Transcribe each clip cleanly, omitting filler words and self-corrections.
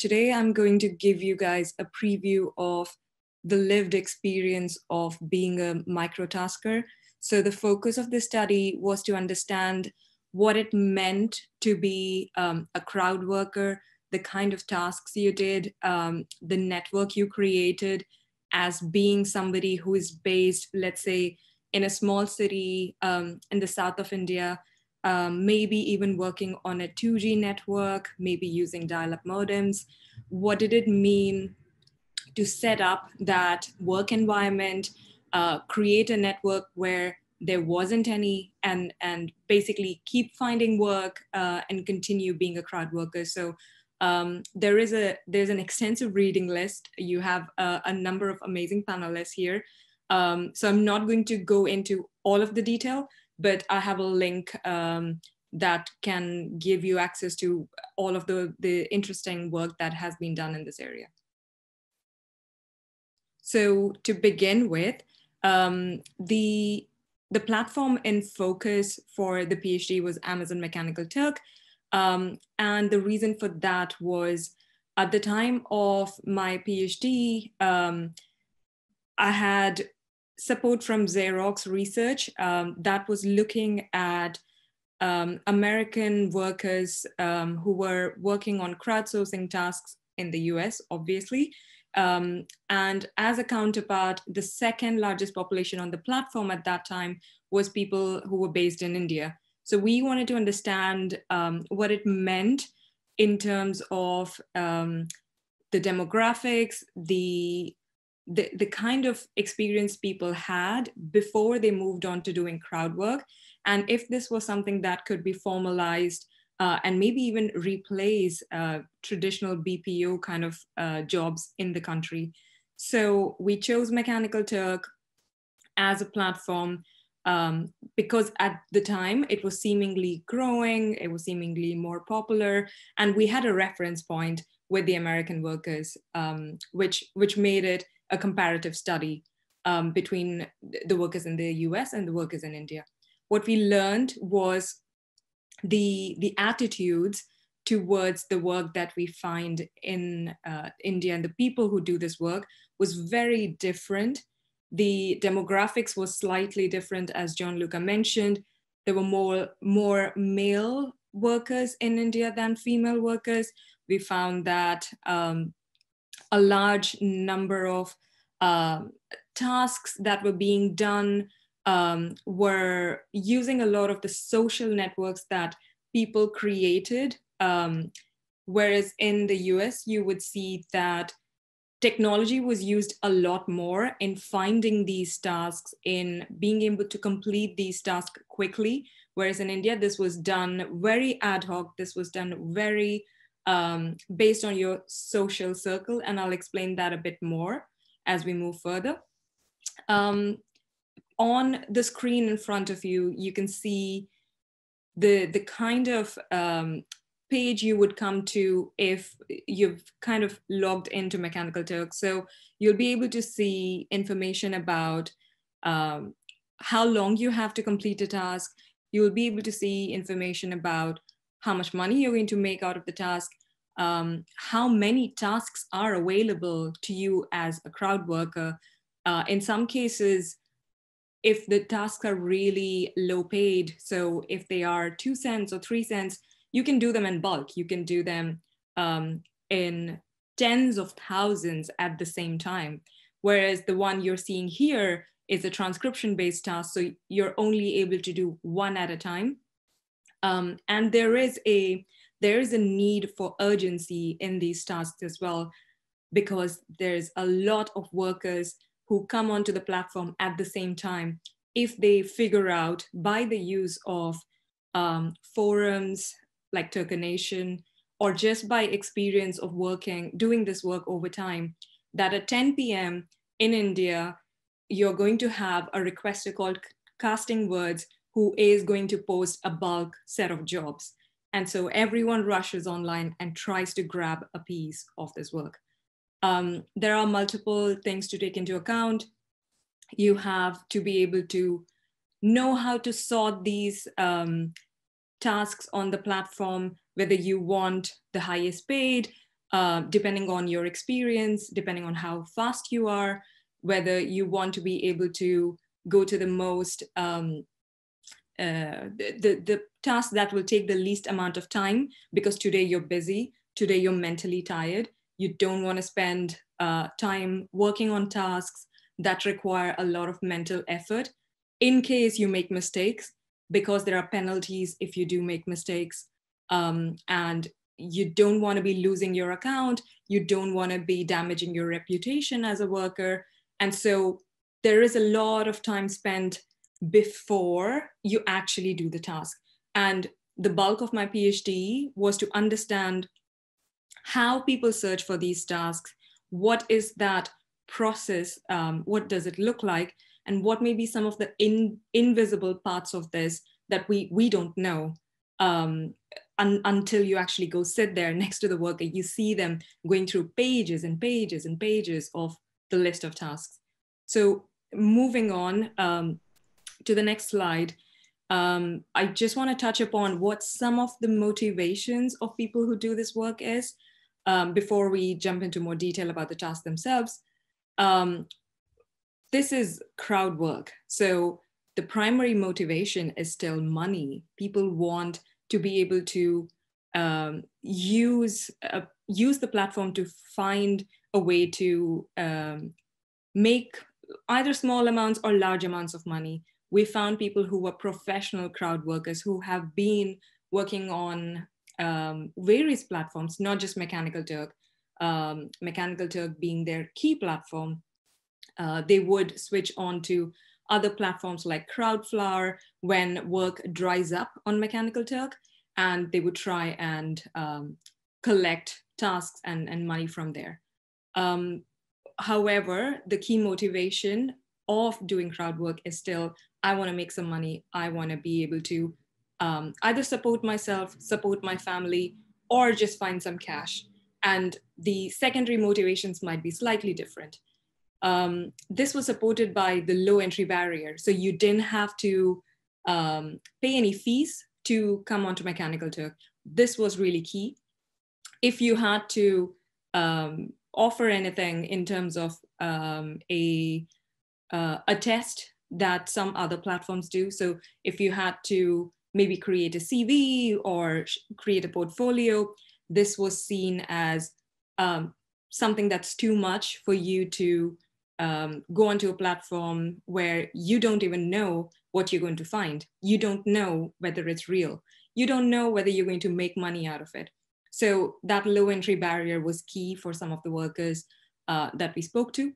today I'm going to give you guys a preview of the lived experience of being a microtasker. So the focus of this study was to understand what it meant to be a crowd worker, the kind of tasks you did, the network you created as being somebody who is based, let's say, in a small city in the south of India, maybe even working on a 2G network, maybe using dial-up modems. What did it mean to set up that work environment, create a network where there wasn't any, and basically keep finding work and continue being a crowd worker? So there's an extensive reading list. You have a number of amazing panelists here. So I'm not going to go into all of the detail, but I have a link that can give you access to all of the interesting work that has been done in this area. So to begin with, the platform in focus for the PhD was Amazon Mechanical Turk. And the reason for that was at the time of my PhD, I had support from Xerox Research that was looking at American workers who were working on crowdsourcing tasks in the US, obviously. And as a counterpart, the second largest population on the platform at that time was people who were based in India. So we wanted to understand what it meant in terms of the demographics, the kind of experience people had before they moved on to doing crowd work, and if this was something that could be formalized and maybe even replace traditional BPO kind of jobs in the country. So we chose Mechanical Turk as a platform because at the time it was seemingly growing, it was seemingly more popular, and we had a reference point with the American workers, which made it a comparative study between the workers in the US and the workers in India. What we learned was the attitudes towards the work that we find in India and the people who do this work was very different. The demographics was slightly different, as Gianluca mentioned. There were more male workers in India than female workers. We found that a large number of tasks that were being done were using a lot of the social networks that people created. Whereas in the US, you would see that technology was used a lot more in finding these tasks, in being able to complete these tasks quickly. Whereas in India, this was done very ad hoc. This was done very based on your social circle. And I'll explain that a bit more as we move further. On the screen in front of you, you can see the kind of page you would come to if you've kind of logged into Mechanical Turk. So you'll be able to see information about how long you have to complete a task. You'll be able to see information about how much money you're going to make out of the task, how many tasks are available to you as a crowd worker. In some cases, if the tasks are really low paid, so if they are 2 cents or 3 cents, you can do them in bulk. You can do them in tens of thousands at the same time. Whereas the one you're seeing here is a transcription-based task, so you're only able to do one at a time. And there is a need for urgency in these tasks as well, because there's a lot of workers who come onto the platform at the same time. If they figure out by the use of forums like Turkanation, or just by experience of doing this work over time, that at 10 p.m. in India, you're going to have a requester called Casting Words who is going to post a bulk set of jobs. And so everyone rushes online and tries to grab a piece of this work. There are multiple things to take into account. You have to be able to know how to sort these tasks on the platform, whether you want the highest paid, depending on your experience, depending on how fast you are, whether you want to be able to go to the most, the task that will take the least amount of time, because today you're busy, today you're mentally tired. You don't want to spend time working on tasks that require a lot of mental effort in case you make mistakes, because there are penalties if you do make mistakes. And you don't want to be losing your account. You don't want to be damaging your reputation as a worker. And so there is a lot of time spent before you actually do the task. And the bulk of my PhD was to understand how people search for these tasks. What is that process? What does it look like? And what may be some of the invisible parts of this that we don't know until you actually go sit there next to the worker. You see them going through pages and pages and pages of the list of tasks. So moving on to the next slide, I just want to touch upon what some of the motivations of people who do this work is before we jump into more detail about the tasks themselves. This is crowd work. So the primary motivation is still money. People want to be able to use the platform to find a way to make either small amounts or large amounts of money. We found people who were professional crowd workers who have been working on various platforms, not just Mechanical Turk, Mechanical Turk being their key platform. They would switch on to other platforms like Crowdflower when work dries up on Mechanical Turk, and they would try and collect tasks and money from there. However, the key motivation of doing crowd work is still, I want to make some money. I want to be able to either support myself, support my family, or just find some cash. And the secondary motivations might be slightly different. This was supported by the low entry barrier. So you didn't have to pay any fees to come onto Mechanical Turk. This was really key. If you had to offer anything in terms of a test that some other platforms do. So if you had to maybe create a CV or create a portfolio, this was seen as something that's too much for you to go onto a platform where you don't even know what you're going to find. You don't know whether it's real. You don't know whether you're going to make money out of it. So that low entry barrier was key for some of the workers that we spoke to.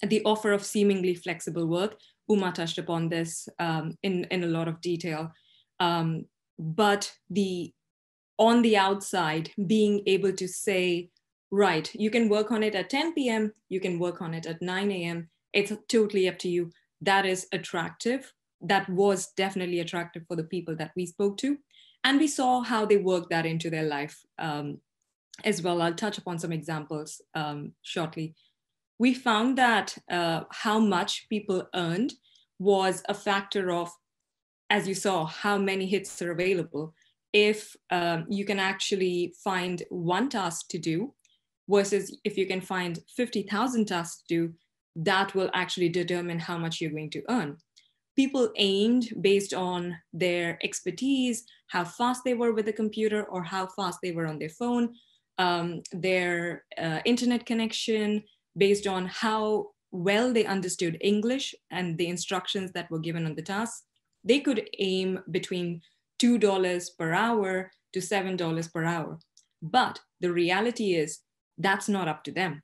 The offer of seemingly flexible work, Uma touched upon this in a lot of detail. But on the outside, being able to say, right, you can work on it at 10 p.m., you can work on it at 9 a.m., it's totally up to you. That is attractive. That was definitely attractive for the people that we spoke to. And we saw how they worked that into their life as well. I'll touch upon some examples shortly. We found that how much people earned was a factor of, as you saw, how many hits are available. If you can actually find one task to do versus if you can find 50,000 tasks to do, that will actually determine how much you're going to earn. People aimed based on their expertise, how fast they were with the computer or how fast they were on their phone, their internet connection, based on how well they understood English and the instructions that were given on the task. They could aim between $2 per hour to $7 per hour. But the reality is that's not up to them.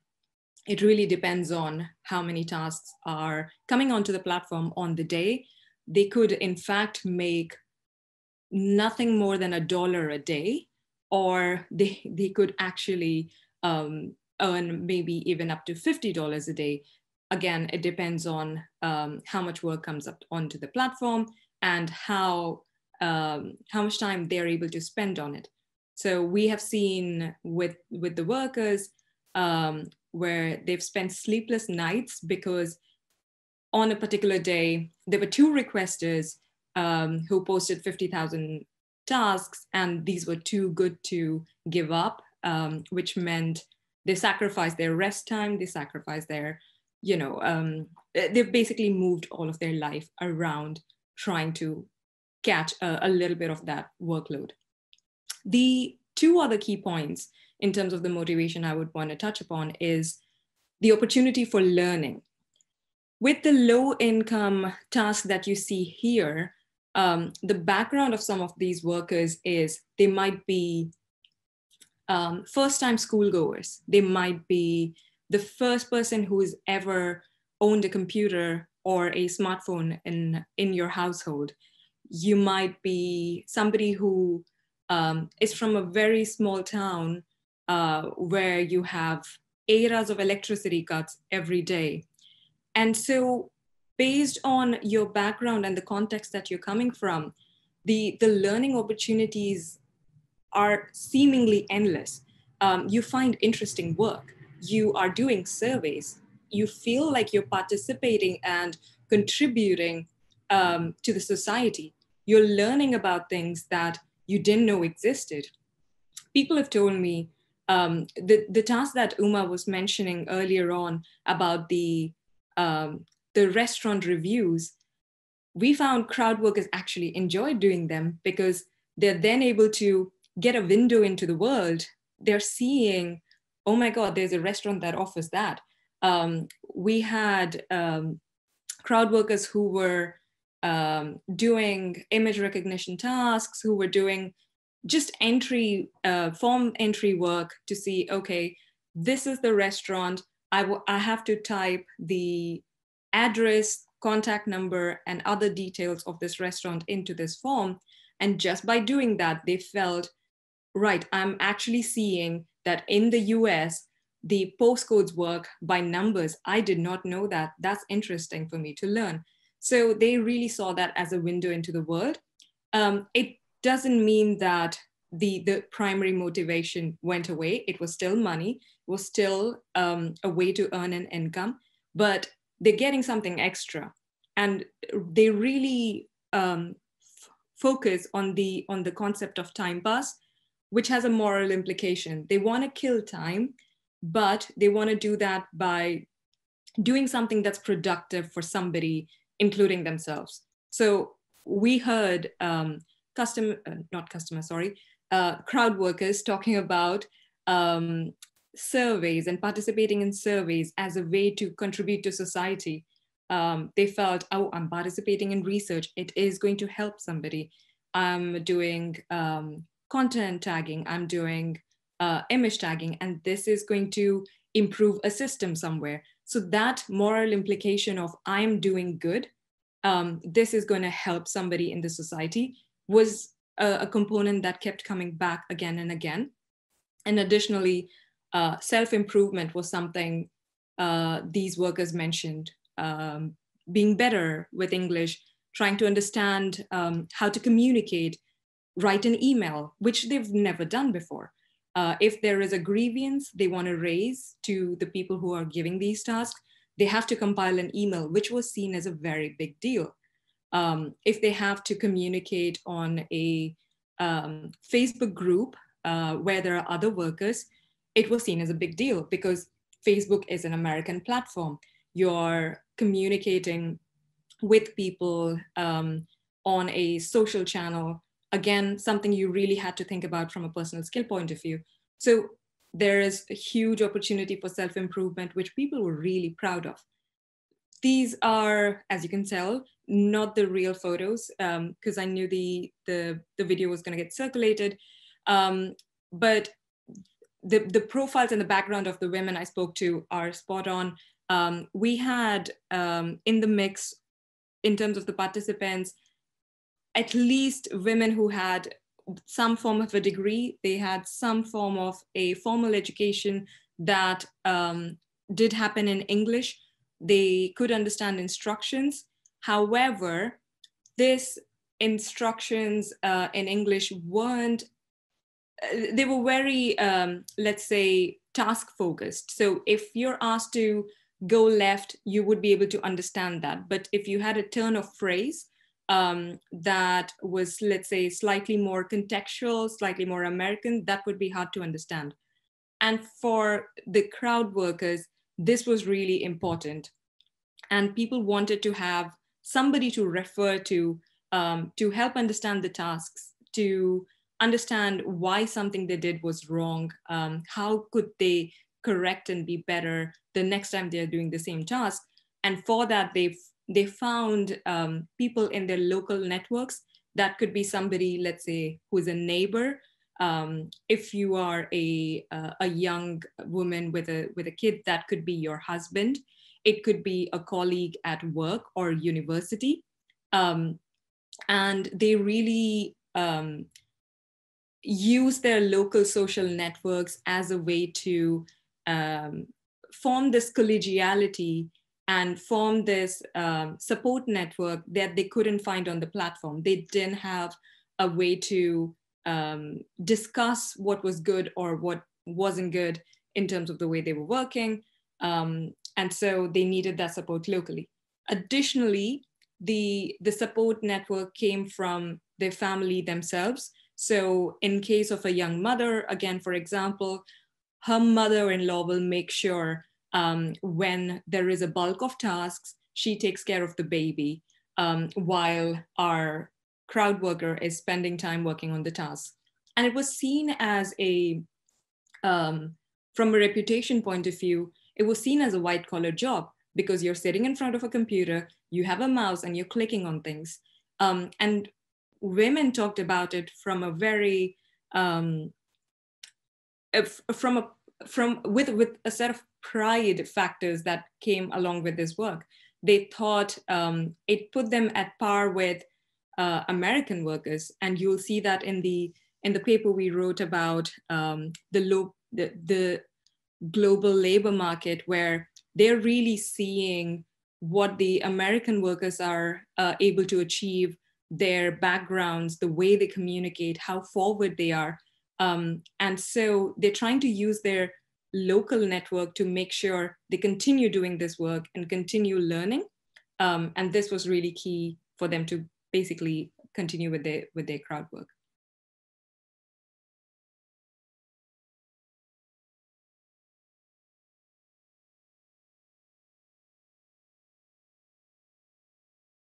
It really depends on how many tasks are coming onto the platform on the day. They could, in fact, make nothing more than $1 a day, or they could actually earn maybe even up to $50 a day. Again, it depends on how much work comes up onto the platform and how much time they're able to spend on it. So we have seen with the workers where they've spent sleepless nights because on a particular day, there were 2 requesters who posted 50,000 tasks, and these were too good to give up which meant they sacrificed their rest time, they sacrificed their, they've basically moved all of their life around trying to catch a little bit of that workload. The two other key points in terms of the motivation I would want to touch upon is the opportunity for learning. With the low income tasks that you see here, the background of some of these workers is they might be first-time schoolgoers. They might be the first person who's ever owned a computer or a smartphone in your household. You might be somebody who is from a very small town where you have eras of electricity cuts every day. And so based on your background and the context that you're coming from, the learning opportunities are seemingly endless. You find interesting work. You are doing surveys. You feel like you're participating and contributing to the society. You're learning about things that you didn't know existed. People have told me the task that Uma was mentioning earlier on about the restaurant reviews, we found crowd workers actually enjoy doing them because they're then able to get a window into the world. They're seeing, oh my God, there's a restaurant that offers that. We had crowd workers who were doing image recognition tasks, who were doing just form entry work to see, okay, this is the restaurant. I have to type the address, contact number, and other details of this restaurant into this form. And just by doing that, they felt, right, I'm actually seeing that in the US, the postcodes work by numbers. I did not know that. That's interesting for me to learn. So they really saw that as a window into the world. It doesn't mean that the primary motivation went away. It was still money. It was still a way to earn an income, but they're getting something extra. And they really focus on the concept of time pass, which has a moral implication. They want to kill time, but they want to do that by doing something that's productive for somebody, including themselves. So we heard crowd workers talking about surveys and participating in surveys as a way to contribute to society. They felt, oh, I'm participating in research. It is going to help somebody. I'm doing content tagging. I'm doing image tagging, and this is going to improve a system somewhere. So that moral implication of I'm doing good, this is going to help somebody in the society, was a component that kept coming back again and again. And additionally, self-improvement was something these workers mentioned, being better with English, trying to understand how to communicate, write an email, which they've never done before. If there is a grievance they want to raise to the people who are giving these tasks, they have to compile an email, which was seen as a very big deal. If they have to communicate on a Facebook group where there are other workers, it was seen as a big deal because Facebook is an American platform. You're communicating with people on a social channel. Again, something you really had to think about from a personal skill point of view. So there is a huge opportunity for self-improvement, which people were really proud of. These are, as you can tell, not the real photos, because I knew the video was going to get circulated. But the profiles and the background of the women I spoke to are spot on. We had in the mix, in terms of the participants, at least women who had some form of a degree. They had some form of a formal education that did happen in English. They could understand instructions. However, these instructions in English weren't, they were very, let's say, task focused. So if you're asked to go left, you would be able to understand that. But if you had a turn of phrase that was, let's say, slightly more contextual, slightly more American, that would be hard to understand. And for the crowd workers, this was really important. And people wanted to have somebody to refer to help understand the tasks, to understand why something they did was wrong, how could they correct and be better the next time they're doing the same task. And for that, they found people in their local networks. That could be somebody, let's say, who's a neighbor. If you are a young woman with a kid, that could be your husband. It could be a colleague at work or university. And they really use their local social networks as a way to form this collegiality and form this support network that they couldn't find on the platform. They didn't have a way to discuss what was good or what wasn't good in terms of the way they were working. And so they needed that support locally. Additionally, the support network came from their family themselves. So in case of a young mother, again, for example, her mother-in-law will make sure when there is a bulk of tasks, she takes care of the baby while our crowd worker is spending time working on the tasks. And it was seen as from a reputation point of view, it was seen as a white collar job because you're sitting in front of a computer, you have a mouse and you're clicking on things. And women talked about it from a very, with a set of pride factors that came along with this work. They thought it put them at par with American workers. And you'll see that in the paper we wrote about the global labor market, where they're really seeing what the American workers are able to achieve, their backgrounds, the way they communicate, how forward they are. And so they're trying to use their local network to make sure they continue doing this work and continue learning. And this was really key for them to basically continue with their crowd work.